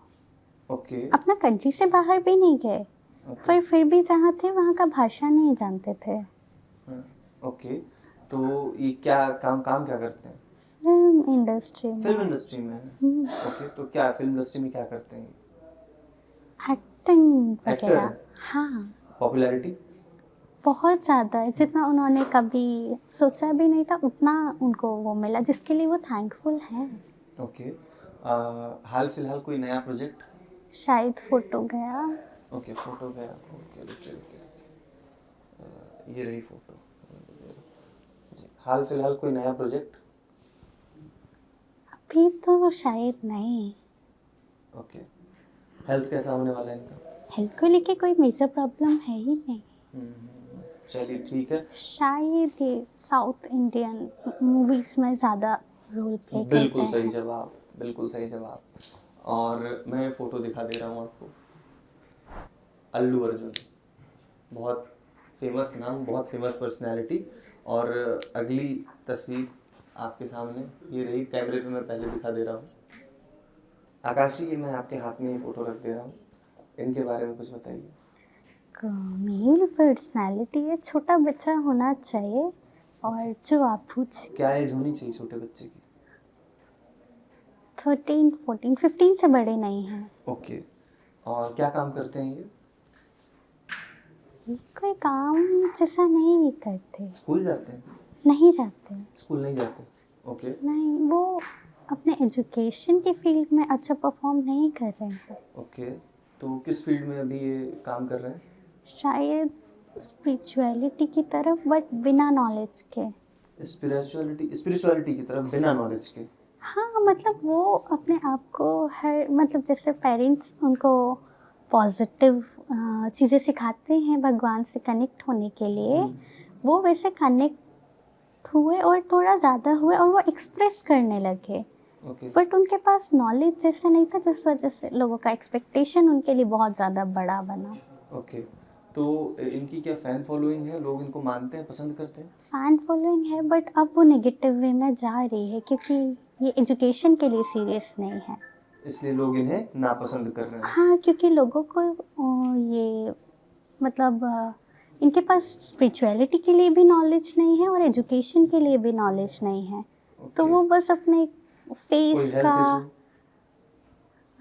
ओके। अपना कंट्री से बाहर भी नहीं गए, पर फिर भी जहाँ थे वहाँ का भाषा नहीं जानते थे। ओके, तो ये क्या काम क्या करते हैं? फिल्म इंडस्ट्री में। फिल्म इंडस्ट्री में है? ओके, तो क्या फिल्म इंडस्ट्री में क्या करते हैं? एक्टिंग एक्टर वगैरह। है? हाँ, पॉपुलैरिटी बहुत ज़्यादा है, जितना उन्होंने कभी सोचा भी नहीं था उतना उनको वो मिला, जिसके लिए वो थैंकफुल हैं। ओके, हाल फिलहाल कोई नया प्रोजेक्ट? शायद फोटो गया। ओके, फोटो गया। ओके, रुकिए, ये रही फोटो जी। हाल फिलहाल कोई नया प्रोजेक्ट? अभी तो शायद नहीं। ओके, हेल्थ कैसा होने वाला है इनका? हेल्थ को लेके कोई मेजर प्रॉब्लम है ही नहीं। चलिए ठीक है। शायद ये साउथ इंडियन मूवीज में ज़्यादा रोल प्ले करते हैं। बिल्कुल सही जवाब, बिल्कुल सही जवाब। और मैं फ़ोटो दिखा दे रहा हूँ आपको। अल्लू अर्जुन, बहुत फेमस नाम, बहुत फेमस पर्सनैलिटी। और अगली तस्वीर आपके सामने ये रही, कैमरे पे मैं पहले दिखा दे रहा हूँ। आकाशी, ये मैं आपके हाथ में ये फ़ोटो रख दे रहा हूँ, इनके बारे में कुछ बताइए। मेल पर्सनालिटी है, छोटा बच्चा होना चाहिए, और जो आप पूछ क्या एज होनी चाहिए छोटे बच्चे की? 13, 14, 15 से बड़े नहीं हैं। ओके, और क्या काम करते हैं ये? कोई काम जैसा नहीं करते। स्कूल जाते हैं? नहीं जाते। स्कूल नहीं जाते? ओके। नहीं, वो अपने एजुकेशन की फील्ड में अच्छा परफॉर्म नहीं कर रहे हैं। ओके, तो किस फील्ड में अभी ये काम कर रहे हैं? शायद स्पिरिचुअलिटी की तरफ, बट बिना नॉलेज के। स्पिरिचुअलिटी की तरफ बिना नॉलेज के। हाँ, मतलब वो अपने आप को हर मतलब जैसे पेरेंट्स उनको पॉजिटिव चीज़ें सिखाते हैं भगवान से कनेक्ट होने के लिए, वो वैसे कनेक्ट हुए और थोड़ा ज़्यादा हुए और वो एक्सप्रेस करने लगे। ओके, बट उनके पास नॉलेज जैसे नहीं था, जिस वजह से लोगों का एक्सपेक्टेशन उनके लिए बहुत ज़्यादा बड़ा बना। ओके, तो इनकी क्या फैन फॉलोइंग है? लोग इनको मानते हैं, पसंद करते हैं? फैन फॉलोइंग है, बट अब वो नेगेटिव वे में जा रही है क्योंकि ये एजुकेशन के लिए सीरियस नहीं है। इसलिए लोग इन्हें नापसंद कर रहे हैं। हाँ, क्योंकि लोगों को ये मतलब इनके पास स्पिरिचुअलिटी के लिए भी नॉलेज नहीं है और एजुकेशन के लिए भी नॉलेज नहीं है। तो Okay. वो बस अपने कोई फेस हेल्थ का इशू?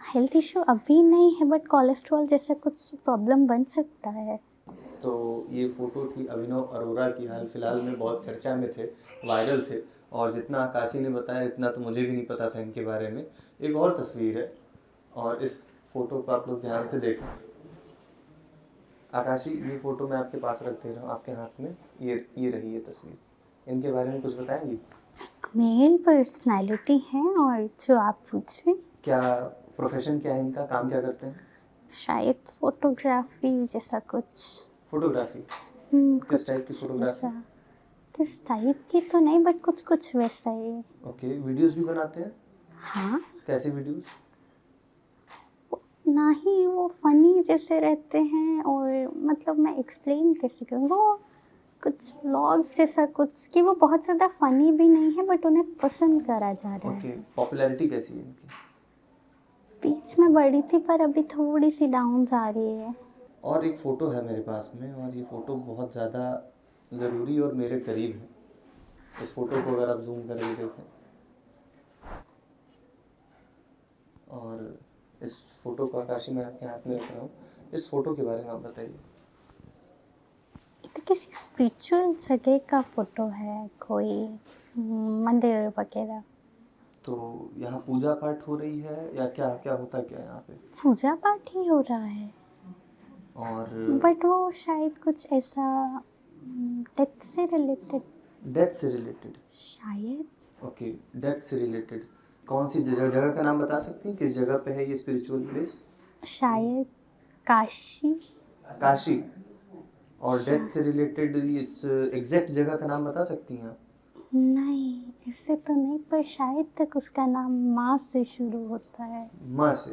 हेल्थ इशू अभी नहीं है, बट कोलेस्ट्रॉल जैसा कुछ प्रॉब्लम बन सकता है। तो ये फोटो थी अभिनव अरोरा की, हाल फिलहाल में बहुत चर्चा में थे, वायरल थे, और जितना आकाशी ने बताया इतना तो मुझे भी नहीं पता था इनके बारे में। एक और तस्वीर है और इस फोटो को आप लोग ध्यान से देखें। आकाशी, ये फोटो मैं आपके पास रख दे रहा हूँ, आपके हाथ में ये रही है तस्वीर। इनके बारे में कुछ बताएंगी? मेल पर्सनालिटी है और जो आप पूछ रहे, क्या प्रोफेशन क्या है इनका, काम क्या करते हैं? शायद फोटोग्राफी जैसा कुछ। फोटोग्राफी? किस किस टाइप की फोटोग्राफी? किस टाइप की तो नहीं, बट कुछ कुछ वैसा ही। ओके, वीडियोस भी बनाते हैं? हाँ, कैसी वीडियोस? ना ही वो फनी जैसे रहते हैं, और मतलब मैं एक्सप्लेन कैसे करूँ, वो कुछ व्लॉग जैसा कुछ कि वो बहुत ज़्यादा फनी भी नहीं है, बट उन्हें पसंद करा जा रहा है। ओके, पॉपुलैरिटी कैसी है इनकी? बीच में बढ़ी थी पर अभी थोड़ी सी डाउन जा रही है। और एक फ़ोटो है मेरे पास में, और ये फ़ोटो बहुत ज़्यादा ज़रूरी और मेरे करीब है। इस फ़ोटो को अगर आप जूम करके देखें, और इस फ़ोटो को आकाशी मैं आपके हाथ में रख रहा हूँ। इस फ़ोटो के बारे में आप बताइए। तो किसी स्पिरिचुअल जगह का फोटो है, कोई मंदिर वगैरह। तो यहाँ पूजा पाठ हो रही है या क्या क्या होता क्या है यहाँ पे? पूजा पाठ ही हो रहा है, और बट वो शायद कुछ ऐसा डेथ से रिलेटेड। डेथ से रिलेटेड? शायद। ओके, डेथ से रिलेटेड। कौन सी जगह का नाम बता सकती हैं? किस जगह पे है ये स्पिरिचुअल प्लेस? शायद काशी। काशी। और डेथ से रिलेटेड इस एग्जैक्ट जगह का नाम बता सकती हैं आप? नहीं, ऐसे तो नहीं, पर शायद तक उसका नाम माँ से शुरू होता है। माँ से?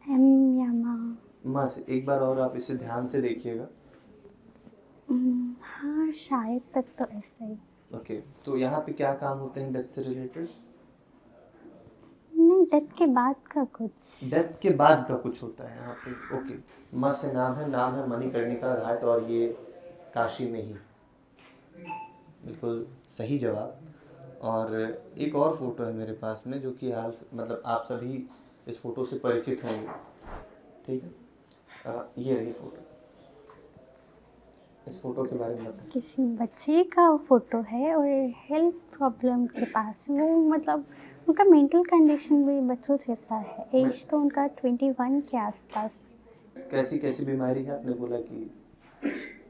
एम या माँ। माँ से। एक बार और आप इसे ध्यान से देखिएगा। हाँ, शायद तक तो ऐसा ही। ओके, तो यहाँ पे क्या काम होते हैं डेथ से रिलेटेड? नहीं, डेथ के बाद का कुछ। डेथ के बाद का कुछ होता है यहाँ पे। ओके, माँ से नाम है मणिकर्णिका घाट, और ये काशी में ही। बिल्कुल सही जवाब। और एक और फोटो है मेरे पास में जो कि हाल मतलब आप सभी इस फोटो से परिचित होंगे, ठीक है? ये रही फोटो। इस फोटो के बारे में बताएं। किसी बच्चे का फोटो है और हेल्थ प्रॉब्लम के पास, वो मतलब उनका मेंटल कंडीशन भी बच्चों जैसा है। एज तो उनका 21 के आसपास। कैसी कैसी बीमारी है? आपने बोला कि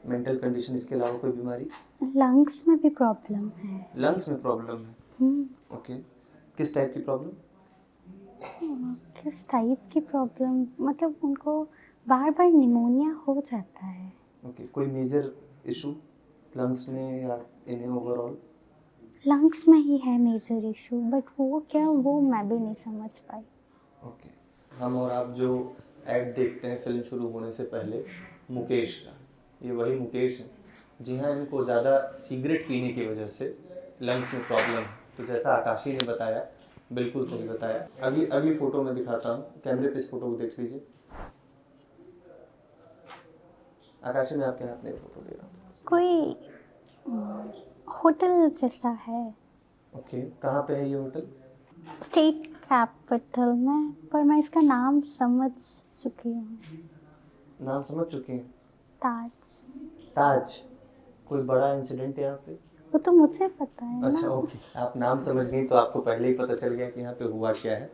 मेंटल कंडीशन, इसके अलावा कोई बीमारी? लंग्स में भी प्रॉब्लम है। लंग्स में प्रॉब्लम है? ओके, किस टाइप की प्रॉब्लम? किस टाइप की प्रॉब्लम मतलब उनको बार बार निमोनिया हो जाता है। ओके, कोई मेजर इशू लंग्स में या इन्हें ओवरऑल? लंग्स में ही है मेजर इशू, बट वो क्या, वो मैं भी नहीं समझ पाई। ओके, हम और आप जो ऐड देखते हैं फिल्म शुरू होने से पहले मुकेश का, ये वही मुकेश है। जी हाँ, इनको ज़्यादा सिगरेट पीने की वजह से लंग्स में प्रॉब्लम है। तो जैसा आकाशी ने बताया, बिल्कुल सही बताया। अगली फ़ोटो में दिखाता हूँ, कैमरे पे इस फोटो को देख लीजिए। आकाशी, मैं आपके हाथ में फ़ोटो दे रहा हूँ। कोई होटल जैसा है। ओके, कहाँ पे है ये होटल? स्टेट कैपिटल में, पर मैं इसका नाम समझ चुकी हूँ। नाम समझ चुके हैं? ताज। ताज। कोई बड़ा इंसिडेंट यहाँ पे? वो तो मुझे पता है अच्छा ना। ओके, आप नाम समझ गई तो आपको पहले ही पता चल गया कि यहाँ पे हुआ क्या है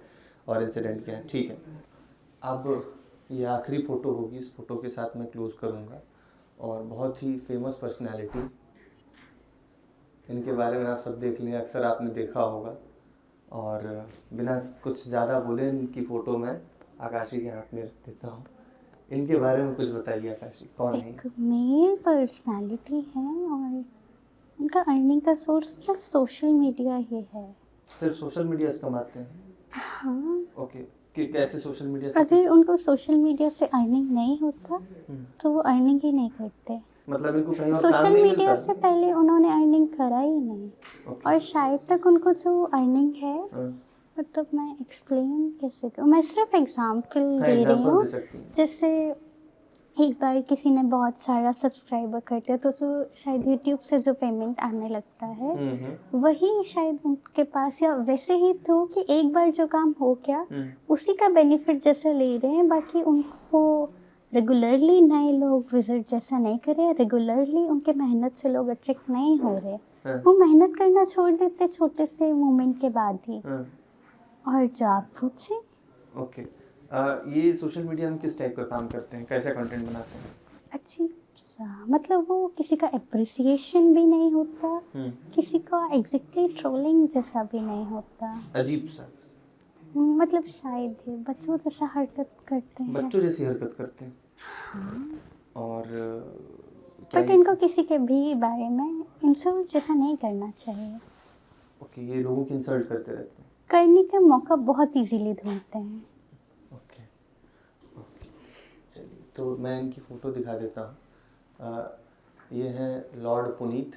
और इंसिडेंट क्या है। ठीक है, अब ये आखिरी फ़ोटो होगी, इस फोटो के साथ मैं क्लोज़ करूँगा। और बहुत ही फेमस पर्सनैलिटी, इनके बारे में आप सब देख लें, अक्सर आपने देखा होगा। और बिना कुछ ज़्यादा बोले इनकी फ़ोटो मैं आकाशी के हाथ में रख देता हूँ। इनके बारे में कुछ बताइए आकाशी, कौन है? एक मेल पर्सनालिटी है और उनका अर्निंग का सोर्स सिर्फ सोशल मीडिया ही है। सिर्फ सोशल मीडिया से कमाते हैं? हाँ, ओके, कि कैसे सोशल मीडिया से? अगर उनको सोशल मीडिया से अर्निंग नहीं होता तो वो अर्निंग ही नहीं करते। मतलब इनको कहीं और काम सोशल नहीं मीडिया मिलता? से पहले उन्होंने अर्निंग करा ही नहीं। ओके। और शायद तक उनको जो अर्निंग है हाँ। मतलब मैं एक्सप्लेन कैसे करूँ, मैं सिर्फ एग्जांपल हाँ, दे रही एग्जाम्पल हूँ। दे सकती हैं। जैसे एक बार किसी ने बहुत सारा सब्सक्राइबर कर दिया तो जो शायद यूट्यूब से जो पेमेंट आने लगता है वही शायद उनके पास, या वैसे ही तो कि एक बार जो काम हो गया उसी का बेनिफिट जैसे ले रहे हैं। बाकी उनको रेगुलरली नए लोग विजिट जैसा नहीं कर रहे, रेगुलरली उनके मेहनत से लोग अट्रैक्ट नहीं हो रहे। वो मेहनत करना छोड़ देते छोटे से मोमेंट के बाद ही। और जो आप पूछे, ओके, ये सोशल मीडिया में किस टाइप का काम करते हैं, कैसा कंटेंट बनाते हैं? अजीब सा, मतलब वो किसी का अप्रिसिएशन भी नहीं होता, किसी का एग्जैक्टली ट्रोलिंग जैसा भी नहीं होता। अजीब सा, मतलब शायद ये बच्चों जैसा हरकत करते हैं। बच्चों जैसी हरकत करते हैं। और क्या बट इनको किसी के भी बारे में इंसल्ट जैसा नहीं करना चाहिए। ओके, ये लोगों की इंसल्ट करते रहते हैं। करने का मौका बहुत इजीली ढूंढते हैं। ओके ओके, चलिए तो मैं इनकी फ़ोटो दिखा देता हूँ। ये हैं लॉर्ड पुनीत,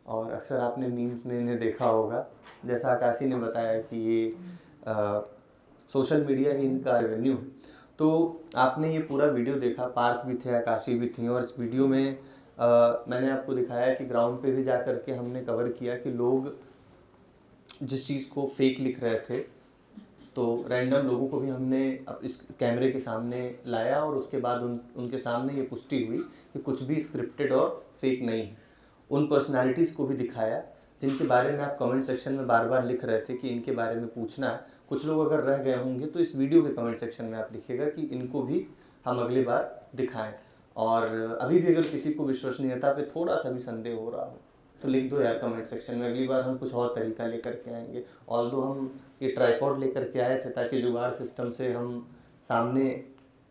और अक्सर आपने मीम्स में इन्हें देखा होगा। जैसा आकाशी ने बताया कि ये सोशल मीडिया ही इनका रेवेन्यू है। तो आपने ये पूरा वीडियो देखा, पार्थ भी थे, आकाशी भी थी, और इस वीडियो में मैंने आपको दिखाया कि ग्राउंड पे भी जा कर के हमने कवर किया कि लोग जिस चीज़ को फेक लिख रहे थे तो रैंडम लोगों को भी हमने अब इस कैमरे के सामने लाया और उसके बाद उनके सामने ये पुष्टि हुई कि कुछ भी स्क्रिप्टेड और फेक नहीं है। उन पर्सनालिटीज़ को भी दिखाया जिनके बारे में आप कमेंट सेक्शन में बार बार लिख रहे थे कि इनके बारे में पूछना है। कुछ लोग अगर रह गए होंगे तो इस वीडियो के कमेंट सेक्शन में आप लिखिएगा कि इनको भी हम अगली बार दिखाएं। और अभी भी अगर किसी को विश्वसनीयता पे थोड़ा सा भी संदेह हो रहा हो तो लिख दो यार कमेंट सेक्शन में, अगली बार हम कुछ और तरीका लेकर के आएंगे। ऑल्दो हम ये ट्राइपॉड लेकर के आए थे ताकि जुगाड़ सिस्टम से हम सामने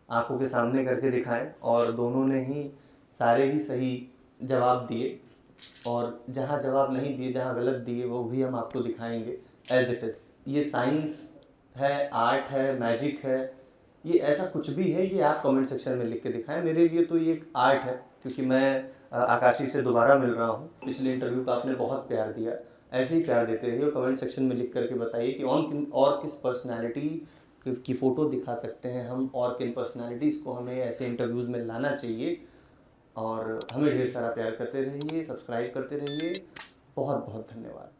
आंखों के सामने करके दिखाएं, और दोनों ने ही सारे ही सही जवाब दिए, और जहाँ जवाब नहीं दिए, जहाँ गलत दिए, वो भी हम आपको दिखाएंगे एज इट इज़। ये साइंस है, आर्ट है, मैजिक है, ये ऐसा कुछ भी है, ये आप कमेंट सेक्शन में लिख के दिखाएं। मेरे लिए तो ये एक आर्ट है, क्योंकि मैं आकाशी से दोबारा मिल रहा हूँ। पिछले इंटरव्यू का आपने बहुत प्यार दिया, ऐसे ही प्यार देते रहिए। कमेंट सेक्शन में लिख करके बताइए कि और किस पर्सनालिटी की फ़ोटो दिखा सकते हैं हम, और किन पर्सनालिटीज़ को हमें ऐसे इंटरव्यूज़ में लाना चाहिए। और हमें ढेर सारा प्यार करते रहिए, सब्सक्राइब करते रहिए। बहुत बहुत धन्यवाद।